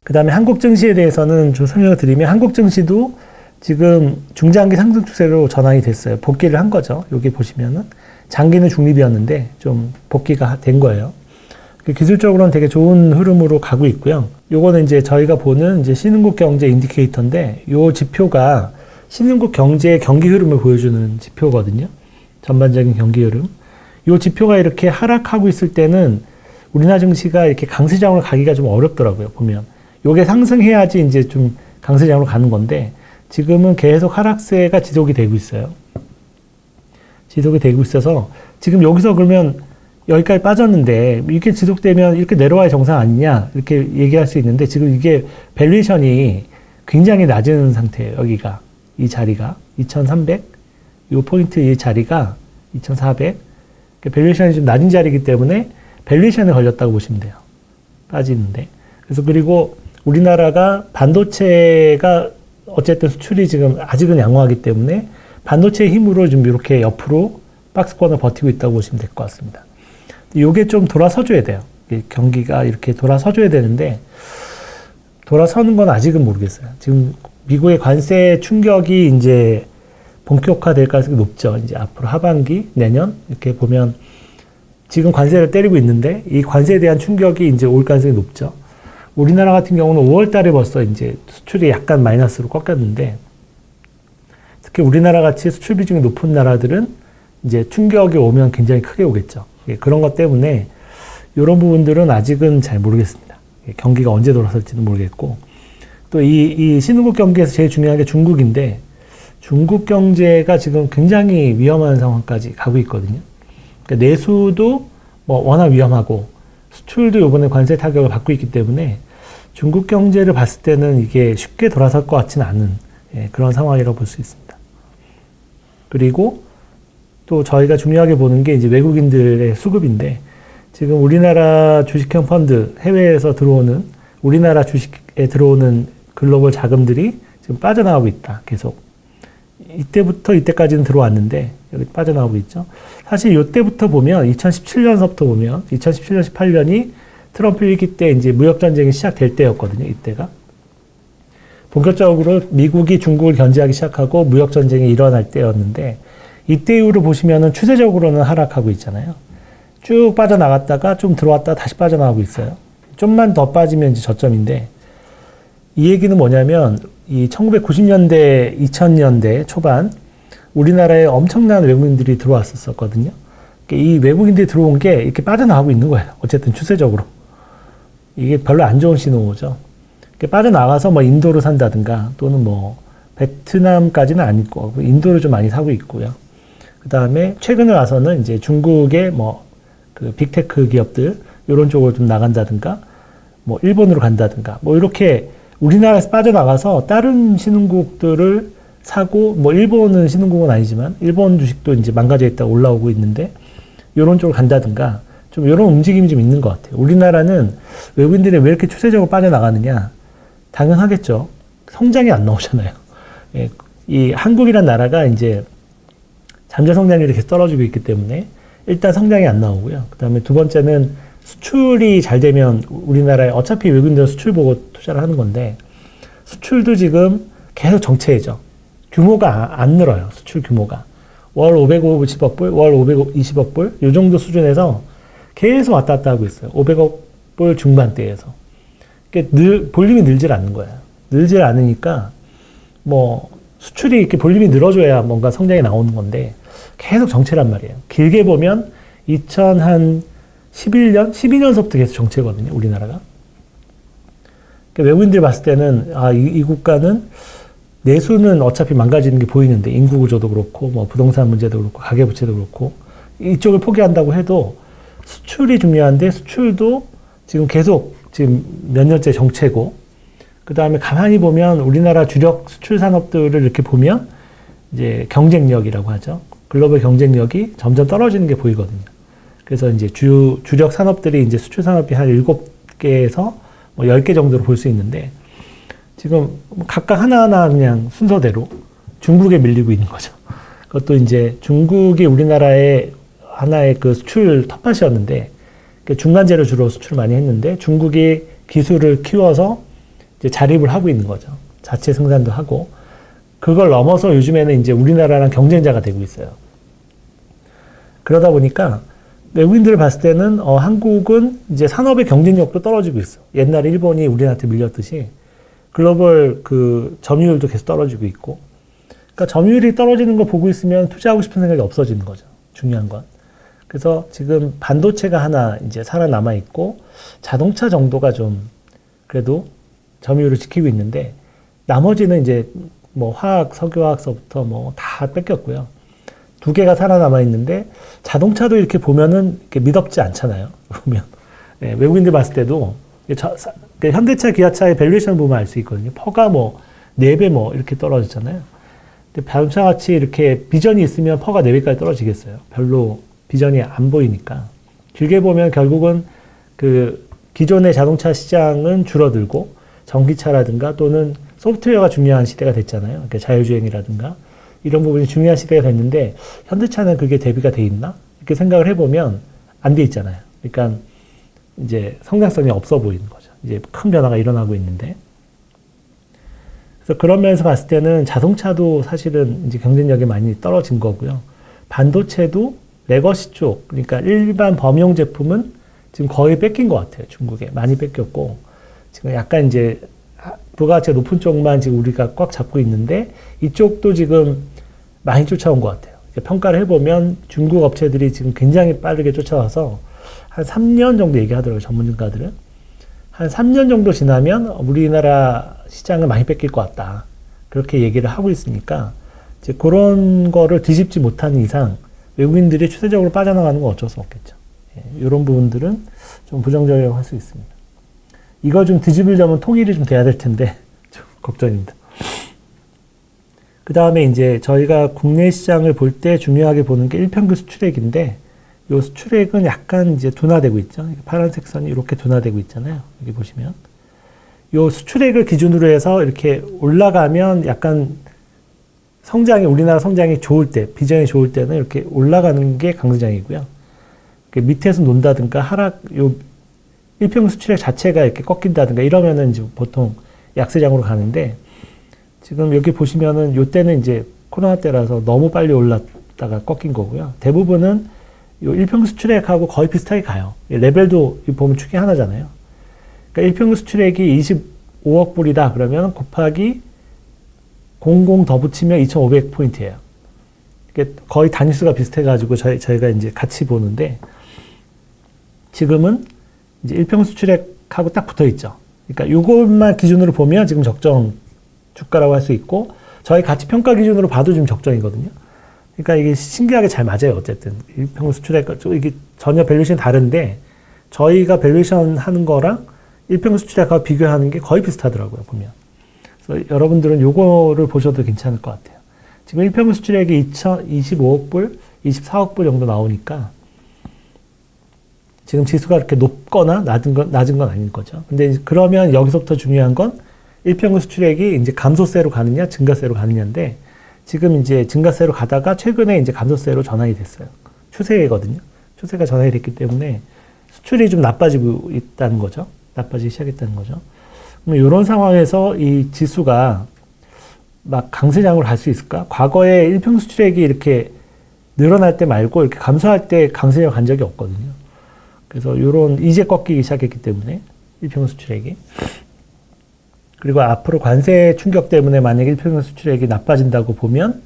그 다음에 한국 증시에 대해서는 좀 설명을 드리면 한국 증시도 지금 중장기 상승 추세로 전환이 됐어요. 복귀를 한 거죠. 여기 보시면은 장기는 중립이었는데 좀 복귀가 된 거예요. 기술적으로는 되게 좋은 흐름으로 가고 있고요. 요거는 이제 저희가 보는 이제 신흥국 경제 인디케이터인데 요 지표가 신흥국 경제의 경기 흐름을 보여주는 지표거든요. 전반적인 경기 흐름. 요 지표가 이렇게 하락하고 있을 때는 우리나라 증시가 이렇게 강세장으로 가기가 좀 어렵더라고요. 보면 요게 상승해야지 이제 좀 강세장으로 가는 건데 지금은 계속 하락세가 지속이 되고 있어요. 지속이 되고 있어서 지금 여기서 그러면 여기까지 빠졌는데 이렇게 지속되면 이렇게 내려와야 정상 아니냐 이렇게 얘기할 수 있는데 지금 이게 밸류에이션이 굉장히 낮은 상태예요. 여기가 이 자리가 2300 이 포인트 이 자리가 2400 밸류에이션이 좀 낮은 자리이기 때문에 밸류에이션에 걸렸다고 보시면 돼요. 빠지는데 그래서 그리고 우리나라가 반도체가 어쨌든 수출이 지금 아직은 양호하기 때문에 반도체의 힘으로 좀 이렇게 옆으로 박스권을 버티고 있다고 보시면 될 것 같습니다. 요게 좀 돌아서줘야 돼요. 경기가 이렇게 돌아서줘야 되는데 돌아서는 건 아직은 모르겠어요. 지금 미국의 관세 충격이 이제 본격화될 가능성이 높죠. 이제 앞으로 하반기, 내년 이렇게 보면 지금 관세를 때리고 있는데 이 관세에 대한 충격이 이제 올 가능성이 높죠. 우리나라 같은 경우는 5월 달에 벌써 이제 수출이 약간 마이너스로 꺾였는데 특히 우리나라 같이 수출 비중이 높은 나라들은 이제 충격이 오면 굉장히 크게 오겠죠. 그런 것 때문에 이런 부분들은 아직은 잘 모르겠습니다. 경기가 언제 돌아설지는 모르겠고 또 이 신흥국 경기에서 제일 중요한 게 중국인데 중국 경제가 지금 굉장히 위험한 상황까지 가고 있거든요. 그러니까 내수도 뭐 워낙 위험하고 수출도 이번에 관세 타격을 받고 있기 때문에 중국 경제를 봤을 때는 이게 쉽게 돌아설 것 같지는 않은 그런 상황이라고 볼 수 있습니다. 그리고 또 저희가 중요하게 보는 게 이제 외국인들의 수급인데 지금 우리나라 주식형 펀드 해외에서 들어오는 우리나라 주식에 들어오는 글로벌 자금들이 지금 빠져나가고 있다. 계속 이때부터 이때까지는 들어왔는데 여기 빠져나가고 있죠. 사실 이때부터 보면 2017년서부터 보면 2017년 18년이 트럼프 일기 때 이제 무역 전쟁이 시작될 때였거든요. 이때가 본격적으로 미국이 중국을 견제하기 시작하고 무역 전쟁이 일어날 때였는데 이때 이후로 보시면은 추세적으로는 하락하고 있잖아요. 쭉 빠져나갔다가 좀 들어왔다가 다시 빠져나가고 있어요. 좀만 더 빠지면 이제 저점인데 이 얘기는 뭐냐면 이 1990년대, 2000년대 초반 우리나라에 엄청난 외국인들이 들어왔었거든요. 이 외국인들이 들어온 게 이렇게 빠져나가고 있는 거예요. 어쨌든 추세적으로. 이게 별로 안 좋은 신호죠. 빠져나가서 뭐 인도로 산다든가 또는 뭐 베트남까지는 아니고 인도를 좀 많이 사고 있고요. 그 다음에 최근에 와서는 이제 중국의 뭐 그 빅테크 기업들 이런 쪽으로 좀 나간다든가 뭐 일본으로 간다든가 뭐 이렇게 우리나라에서 빠져나가서 다른 신흥국들을 사고 뭐 일본은 신흥국은 아니지만 일본 주식도 이제 망가져 있다 올라오고 있는데 이런 쪽으로 간다든가 좀 이런 움직임이 좀 있는 것 같아요. 우리나라는 외국인들이 왜 이렇게 추세적으로 빠져나가느냐? 당연하겠죠. 성장이 안 나오잖아요. 예, 이 한국이란 나라가 이제 잠재 성장률이 계속 떨어지고 있기 때문에 일단 성장이 안 나오고요. 그 다음에 두 번째는 수출이 잘 되면 우리나라에 어차피 외국인들은 수출 보고 투자를 하는 건데 수출도 지금 계속 정체해져. 규모가 안 늘어요. 수출 규모가. 월 550억 불, 월 520억 불, 이 정도 수준에서 계속 왔다 갔다 하고 있어요. 500억 불 중반대에서. 볼륨이 늘질 않는 거예요. 늘질 않으니까 뭐 수출이 이렇게 볼륨이 늘어줘야 뭔가 성장이 나오는 건데 계속 정체란 말이에요. 길게 보면 2011년, 12년서부터 계속 정체거든요. 우리나라가. 그러니까 외국인들이 봤을 때는 이 국가는 내수는 어차피 망가지는 게 보이는데 인구 구조도 그렇고 뭐 부동산 문제도 그렇고 가계부채도 그렇고 이쪽을 포기한다고 해도 수출이 중요한데 수출도 지금 계속 지금 몇 년째 정체고 그 다음에 가만히 보면 우리나라 주력 수출 산업들을 이렇게 보면 이제 경쟁력이라고 하죠. 글로벌 경쟁력이 점점 떨어지는 게 보이거든요. 그래서 이제 주력 산업들이 이제 수출 산업이 한 7개에서 뭐 10개 정도로 볼 수 있는데 지금 각각 하나하나 그냥 순서대로 중국에 밀리고 있는 거죠. 그것도 이제 중국이 우리나라의 하나의 그 수출 텃밭이었는데 중간재를 주로 수출을 많이 했는데 중국이 기술을 키워서 이제 자립을 하고 있는 거죠. 자체 생산도 하고. 그걸 넘어서 요즘에는 이제 우리나라랑 경쟁자가 되고 있어요. 그러다 보니까 외국인들을 봤을 때는 한국은 이제 산업의 경쟁력도 떨어지고 있어. 옛날에 일본이 우리나라한테 밀렸듯이 글로벌 그 점유율도 계속 떨어지고 있고. 그러니까 점유율이 떨어지는 거 보고 있으면 투자하고 싶은 생각이 없어지는 거죠. 중요한 건. 그래서 지금 반도체가 하나 이제 살아남아 있고 자동차 정도가 좀 그래도 점유율을 지키고 있는데 나머지는 이제 뭐 화학, 석유화학서부터 뭐 다 뺏겼고요. 두 개가 살아남아 있는데 자동차도 이렇게 보면은 이렇게 미덥지 않잖아요. 보면 네, 외국인들 봤을 때도 현대차, 기아차의 밸류에이션을 보면 알 수 있거든요. 퍼가 뭐 4배 뭐 이렇게 떨어졌잖아요. 근데 자동차 같이 이렇게 비전이 있으면 퍼가 4배까지 떨어지겠어요. 별로 비전이 안 보이니까. 길게 보면 결국은 그 기존의 자동차 시장은 줄어들고 전기차라든가 또는 소프트웨어가 중요한 시대가 됐잖아요. 그러니까 자율주행이라든가 이런 부분이 중요한 시대가 됐는데 현대차는 그게 대비가 돼 있나? 이렇게 생각을 해보면 안 돼 있잖아요. 그러니까 이제 성장성이 없어 보이는 거죠. 이제 큰 변화가 일어나고 있는데. 그래서 그런 면에서 봤을 때는 자동차도 사실은 이제 경쟁력이 많이 떨어진 거고요. 반도체도 레거시 쪽, 그러니까 일반 범용 제품은 지금 거의 뺏긴 것 같아요. 중국에. 많이 뺏겼고. 지금 약간 이제 부가가치가 높은 쪽만 지금 우리가 꽉 잡고 있는데 이쪽도 지금 많이 쫓아온 것 같아요. 평가를 해보면 중국 업체들이 지금 굉장히 빠르게 쫓아와서 한 3년 정도 얘기하더라고요. 전문가들은. 한 3년 정도 지나면 우리나라 시장을 많이 뺏길 것 같다. 그렇게 얘기를 하고 있으니까 이제 그런 거를 뒤집지 못하는 이상 외국인들이 추세적으로 빠져나가는 건 어쩔 수 없겠죠. 이런 부분들은 좀 부정적이라고 할 수 있습니다. 이거 좀 뒤집으려면 통일이 좀 돼야 될 텐데 좀 걱정입니다. 그 다음에 이제 저희가 국내 시장을 볼 때 중요하게 보는 게 일평균 수출액인데 이 수출액은 약간 이제 둔화되고 있죠. 파란색 선이 이렇게 둔화되고 있잖아요. 여기 보시면 이 수출액을 기준으로 해서 이렇게 올라가면 약간 성장이 우리나라 성장이 좋을 때 비전이 좋을 때는 이렇게 올라가는 게 강세장이고요. 밑에서 논다든가 하락 요 일평균 수출액 자체가 이렇게 꺾인다든가 이러면은 이제 보통 약세장으로 가는데 지금 여기 보시면은 요때는 이제 코로나 때라서 너무 빨리 올랐다가 꺾인 거고요. 대부분은 요 일평균 수출액하고 거의 비슷하게 가요. 레벨도 보면 축이 하나잖아요. 그러니까 일평균 수출액이 25억 불이다 그러면 곱하기 00 더 붙이면 2,500포인트예요. 거의 단위수가 비슷해가지고 저희가 이제 같이 보는데 지금은 이제 일평균 수출액하고 딱 붙어 있죠. 그러니까 이것만 기준으로 보면 지금 적정 주가라고 할 수 있고 저희 가치 평가 기준으로 봐도 지금 적정이거든요. 그러니까 이게 신기하게 잘 맞아요. 어쨌든 일평균 수출액 이게 전혀 밸류에이션이 다른데 저희가 밸류에이션 하는 거랑 일평균 수출액하고 비교하는 게 거의 비슷하더라고요. 보면. 그래서 여러분들은 요거를 보셔도 괜찮을 것 같아요. 지금 일평균 수출액이 25억 불, 24억 불 정도 나오니까 지금 지수가 이렇게 높거나 낮은 건 아닌 거죠. 근데 그러면 여기서부터 중요한 건 일평균 수출액이 이제 감소세로 가느냐, 증가세로 가느냐인데 지금 이제 증가세로 가다가 최근에 이제 감소세로 전환이 됐어요. 추세거든요. 추세가 전환이 됐기 때문에 수출이 좀 나빠지고 있다는 거죠. 나빠지기 시작했다는 거죠. 그럼 이런 상황에서 이 지수가 막 강세장으로 갈 수 있을까? 과거에 일평균 수출액이 이렇게 늘어날 때 말고 이렇게 감소할 때 강세장 간 적이 없거든요. 그래서 이런 이제 꺾이기 시작했기 때문에 일평균 수출액이 그리고 앞으로 관세 충격 때문에 만약에 일평균 수출액이 나빠진다고 보면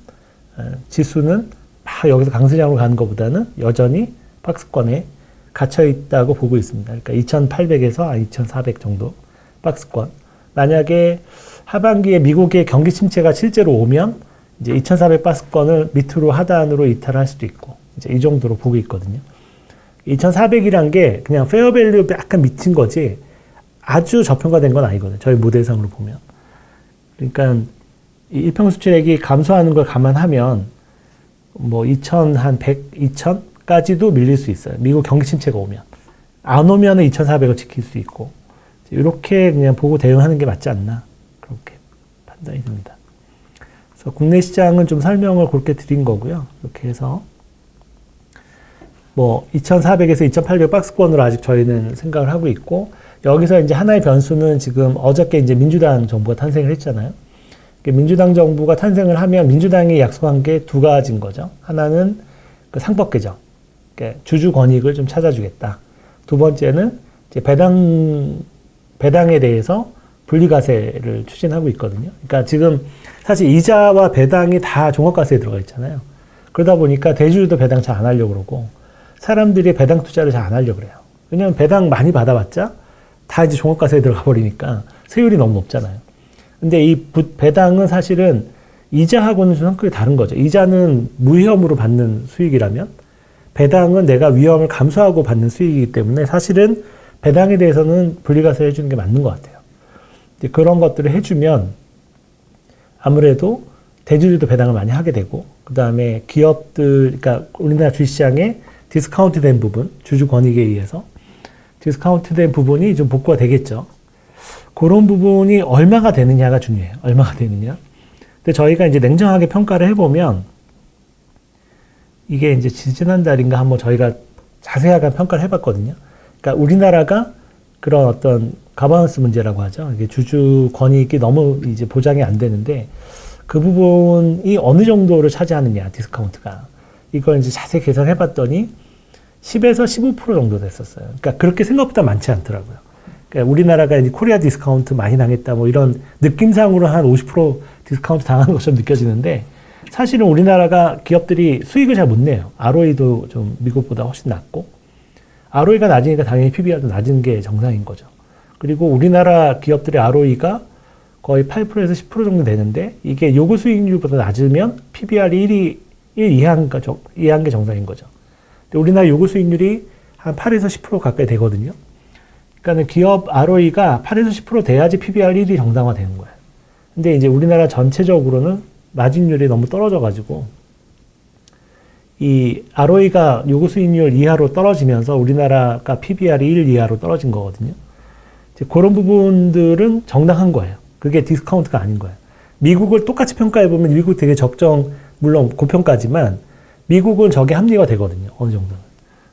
지수는 막 여기서 강세장으로 가는 것보다는 여전히 박스권에 갇혀 있다고 보고 있습니다. 그러니까 2,800에서 2,400 정도 박스권. 만약에 하반기에 미국의 경기 침체가 실제로 오면 이제 2,400 박스권을 밑으로 하단으로 이탈할 수도 있고 이제 이 정도로 보고 있거든요. 2,400이란 게 그냥 페어밸류 약간 미친 거지 아주 저평가된 건 아니거든요. 저희 모델상으로 보면. 그러니까 이 일평균 수출액이 감소하는 걸 감안하면 뭐 2,100, 2,000까지도 밀릴 수 있어요. 미국 경기 침체가 오면. 안 오면은 2,400을 지킬 수 있고. 이렇게 그냥 보고 대응하는 게 맞지 않나. 그렇게 판단이 듭니다. 그래서 국내 시장은 좀 설명을 그렇게 드린 거고요. 이렇게 해서 뭐 2,400에서 2,800 박스권으로 아직 저희는 생각을 하고 있고 여기서 이제 하나의 변수는 지금 어저께 이제 민주당 정부가 탄생을 했잖아요. 민주당 정부가 탄생을 하면 민주당이 약속한 게 두 가지인 거죠. 하나는 그 상법 개정, 주주 권익을 좀 찾아주겠다. 두 번째는 이제 배당에 대해서 분리과세를 추진하고 있거든요. 그러니까 지금 사실 이자와 배당이 다 종합과세에 들어가 있잖아요. 그러다 보니까 대주주도 배당 잘 안 하려고 그러고 사람들이 배당 투자를 잘 안 하려고 그래요. 왜냐하면 배당 많이 받아봤자 다 이제 종합과세에 들어가 버리니까 세율이 너무 높잖아요. 근데 이 배당은 사실은 이자하고는 좀 성격이 다른 거죠. 이자는 무위험으로 받는 수익이라면 배당은 내가 위험을 감수하고 받는 수익이기 때문에 사실은 배당에 대해서는 분리과세 해주는 게 맞는 것 같아요. 그런 것들을 해주면 아무래도 대주주도 배당을 많이 하게 되고 그 다음에 기업들, 그러니까 우리나라 주식시장에 디스카운트된 부분, 주주 권익에 의해서 디스카운트된 부분이 좀 복구가 되겠죠. 그런 부분이 얼마가 되느냐가 중요해요. 얼마가 되느냐. 근데 저희가 이제 냉정하게 평가를 해보면 이게 이제 지난달인가 한번 저희가 자세하게 평가를 해봤거든요. 그러니까 우리나라가 그런 어떤 가버넌스 문제라고 하죠. 이게 주주 권익이 너무 이제 보장이 안 되는데 그 부분이 어느 정도를 차지하느냐, 디스카운트가. 이걸 이제 자세히 계산해 봤더니 10에서 15% 정도 됐었어요. 그러니까 그렇게 생각보다 많지 않더라고요. 그러니까 우리나라가 이제 코리아 디스카운트 많이 당했다, 뭐 이런 느낌상으로 한 50% 디스카운트 당하는 것처럼 느껴지는데 사실은 우리나라가 기업들이 수익을 잘 못 내요. ROE도 좀 미국보다 훨씬 낮고 ROE가 낮으니까 당연히 PBR도 낮은 게 정상인 거죠. 그리고 우리나라 기업들의 ROE가 거의 8%에서 10% 정도 되는데 이게 요구 수익률보다 낮으면 PBR이 1 이하인 게 정상인 거죠. 근데 우리나라 요구 수익률이 한 8에서 10% 가까이 되거든요. 그러니까 기업 ROE가 8에서 10% 돼야지 PBR 1이 정상화되는 거예요. 근데 이제 우리나라 전체적으로는 마진율이 너무 떨어져가지고 이 ROE가 요구 수익률 이하로 떨어지면서 우리나라가 PBR이 1 이하로 떨어진 거거든요. 이제 그런 부분들은 정당한 거예요. 그게 디스카운트가 아닌 거예요. 미국을 똑같이 평가해보면 미국 되게 물론 고평가지만 미국은 저게 합리화 되거든요. 어느 정도는.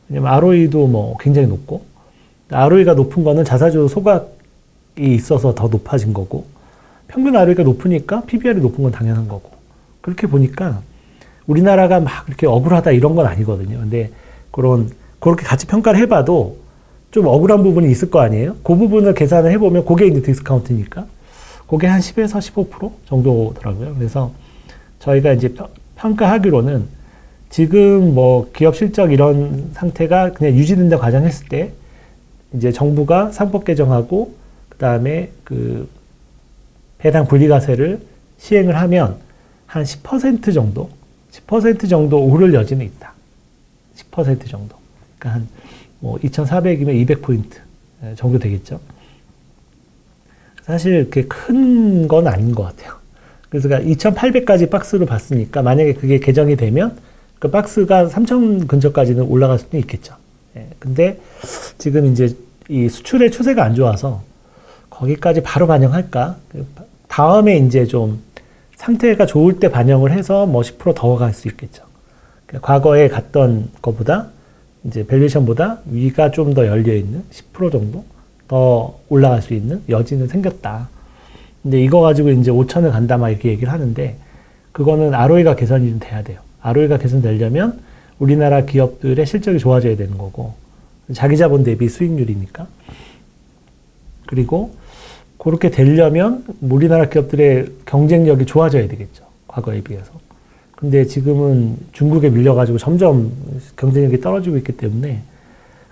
왜냐면 ROE도 뭐 굉장히 높고 ROE가 높은 거는 자사주 소각이 있어서 더 높아진 거고 평균 ROE가 높으니까 PBR이 높은 건 당연한 거고 그렇게 보니까 우리나라가 막 이렇게 억울하다 이런 건 아니거든요. 근데 그렇게 같이 평가를 해봐도 좀 억울한 부분이 있을 거 아니에요? 그 부분을 계산을 해보면 그게 이제 디스카운트니까 그게 한 10에서 15% 정도더라고요. 그래서 저희가 이제 평가하기로는 지금 뭐 기업 실적 이런 상태가 그냥 유지된다 가정했을 때 이제 정부가 상법 개정하고 그 다음에 그 배당 분리과세를 시행을 하면 한 10% 정도, 10% 정도 오를 여지는 있다. 10% 정도. 그러니까 한 뭐 2,400이면 200포인트 정도 되겠죠. 사실 그렇게 큰 건 아닌 것 같아요. 그래서 2,800까지 박스로 봤으니까 만약에 그게 개정이 되면 그 박스가 3,000 근처까지는 올라갈 수도 있겠죠. 근데 지금 이제 이 수출의 추세가 안 좋아서 거기까지 바로 반영할까? 다음에 이제 좀 상태가 좋을 때 반영을 해서 뭐 10%더 갈 수 있겠죠. 과거에 갔던 것보다 이제 밸류에이션보다 위가 좀 더 열려있는 10% 정도 더 올라갈 수 있는 여지는 생겼다. 근데 이거 가지고 이제 5천을 간다 막 이렇게 얘기를 하는데 그거는 ROE가 개선이 좀 돼야 돼요. ROE가 개선되려면 우리나라 기업들의 실적이 좋아져야 되는 거고 자기 자본 대비 수익률이니까. 그리고 그렇게 되려면 우리나라 기업들의 경쟁력이 좋아져야 되겠죠. 과거에 비해서. 근데 지금은 중국에 밀려가지고 점점 경쟁력이 떨어지고 있기 때문에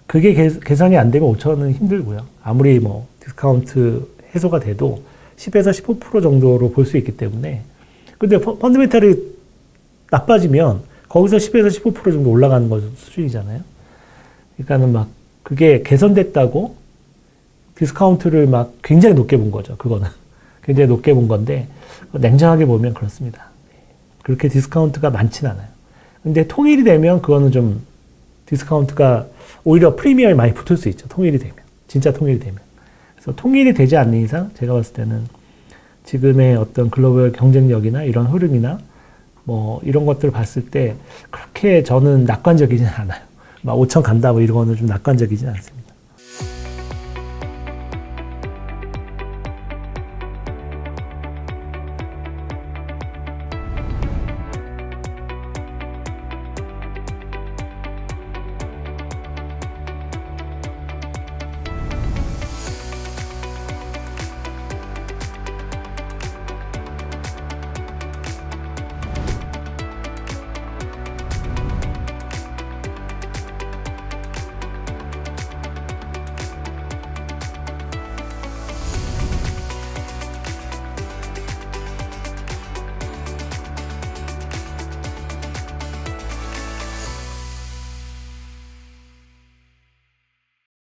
그게 개선이 안 되면 5천은 힘들고요. 아무리 뭐 디스카운트 해소가 돼도 10에서 15% 정도로 볼 수 있기 때문에 근데 펀드멘탈이 나빠지면 거기서 10에서 15% 정도 올라가는 거 수준이잖아요. 그러니까는 막 그게 개선됐다고 디스카운트를 막 굉장히 높게 본 거죠. 그거는 굉장히 높게 본 건데 냉정하게 보면 그렇습니다. 그렇게 디스카운트가 많진 않아요. 근데 통일이 되면 그거는 좀 디스카운트가 오히려 프리미엄이 많이 붙을 수 있죠. 통일이 되면. 진짜 통일이 되면. 그래서 통일이 되지 않는 이상 제가 봤을 때는 지금의 어떤 글로벌 경쟁력이나 이런 흐름이나 뭐 이런 것들을 봤을 때 그렇게 저는 낙관적이진 않아요. 막 5천 간다 뭐 이런 거는 좀 낙관적이진 않습니다.